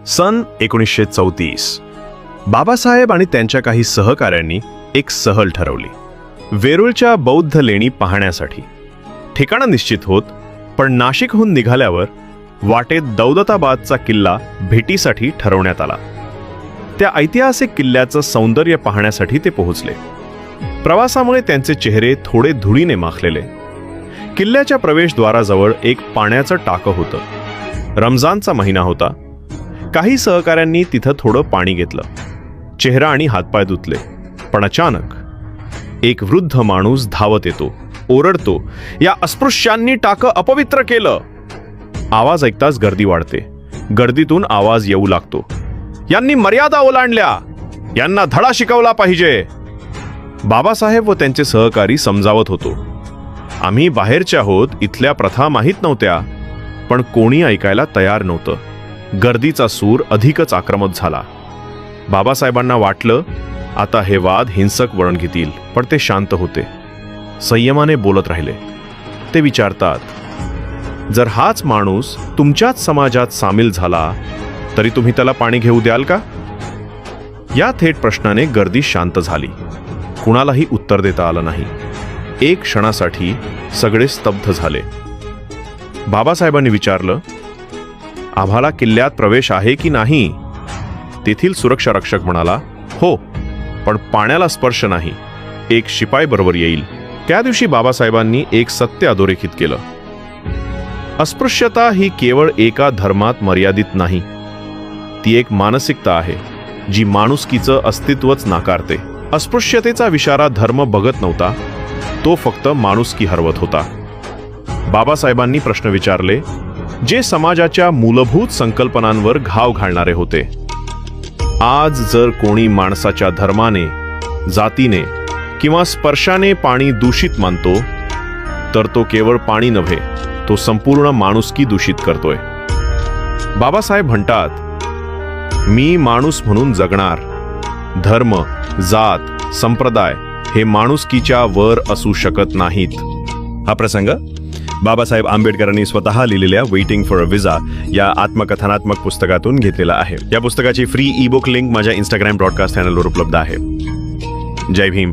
सन 1934 बाबासाहेब आणि त्यांच्या काही सहकाऱ्यांनी एक सहल ठरवली वेरूळच्या बौद्ध लेणी पाहण्यासाठी. ठिकाणं निश्चित होत, पण नाशिकहून निघाल्यावर वाटेत दौलताबादचा किल्ला भेटीसाठी ठरवण्यात आला. त्या ऐतिहासिक किल्ल्याचं सौंदर्य पाहण्यासाठी ते पोहोचले. प्रवासामुळे त्यांचे चेहरे थोडे धुळीने माखलेले. किल्ल्याच्या प्रवेशद्वाराजवळ एक पाण्याचं टाकं होतं. रमजानचा महिना होता. काही सहकाऱ्यांनी तिथं थोडं पाणी घेतलं, चेहरा आणि हातपाय धुतले. पण अचानक एक वृद्ध माणूस धावत येतो, ओरडतो, "या अस्पृश्यांनी टाकं अपवित्र केलं!" आवाज ऐकताच गर्दी वाढते. गर्दीतून आवाज येऊ लागतो, "यांनी मर्यादा ओलांडल्या, यांना धडा शिकवला पाहिजे." बाबासाहेब व त्यांचे सहकारी समजावत होतो, "आम्ही बाहेरचे आहोत, इथल्या प्रथा माहीत नव्हत्या." पण कोणी ऐकायला तयार नव्हतं. गर्दीचा सूर अधिकच आक्रमक झाला. बाबासाहेबांना वाटलं आता हे वाद हिंसक वळण घेतील, पण ते शांत होते. संयमाने बोलत राहिले. ते विचारतात, "जर हाच माणूस तुमच्याच समाजात सामील झाला तरी तुम्ही त्याला पाणी घेऊ द्याल का?" या थेट प्रश्नाने गर्दी शांत झाली. कुणालाही उत्तर देता आलं नाही. एक क्षणासाठी सगळे स्तब्ध झाले. बाबासाहेबांनी विचारलं, "आम्हाला किल्ल्यात प्रवेश आहे की नाही?" तेथील सुरक्षा रक्षक म्हणाला, "हो, पण पाण्याला स्पर्श नाही. एक शिपाई बरोबर येईल." त्या दिवशी बाबासाहेबांनी एक सत्य अधोरेखित केलं. अस्पृश्यता ही केवळ एका धर्मात मर्यादित नाही. ती एक मानसिकता आहे जी माणुसकीचं अस्तित्वच नाकारते. अस्पृश्यतेचा विचारा धर्म बघत नव्हता, तो फक्त माणुसकी हरवत होता. बाबासाहेबांनी प्रश्न विचारले जे समाजाच्या मूलभूत संकल्पनांवर घाव घालणारे होते. आज जर कोणी माणसाच्या धर्माने, जातीने किंवा स्पर्शाने पाणी दूषित मानतो, तर तो केवळ पाणी नव्हे, तो संपूर्ण माणुसकी दूषित करतोय. बाबासाहेब म्हणतात, "मी माणूस म्हणून जगणार. धर्म, जात, संप्रदाय हे माणुसकीच्या वर असू शकत नाहीत." हा प्रसंग बाबासाहेब आंबेडकरांनी स्वतः लिहिलेल्या वेटिंग फॉर अ विजा या आत्मकथनात्मक पुस्तकातून घेतलेला आहे. या पुस्तकाची फ्री ई बुक लिंक माझ्या इंस्टाग्राम ब्रॉडकास्ट चॅनलवर उपलब्ध आहे. जय भीम.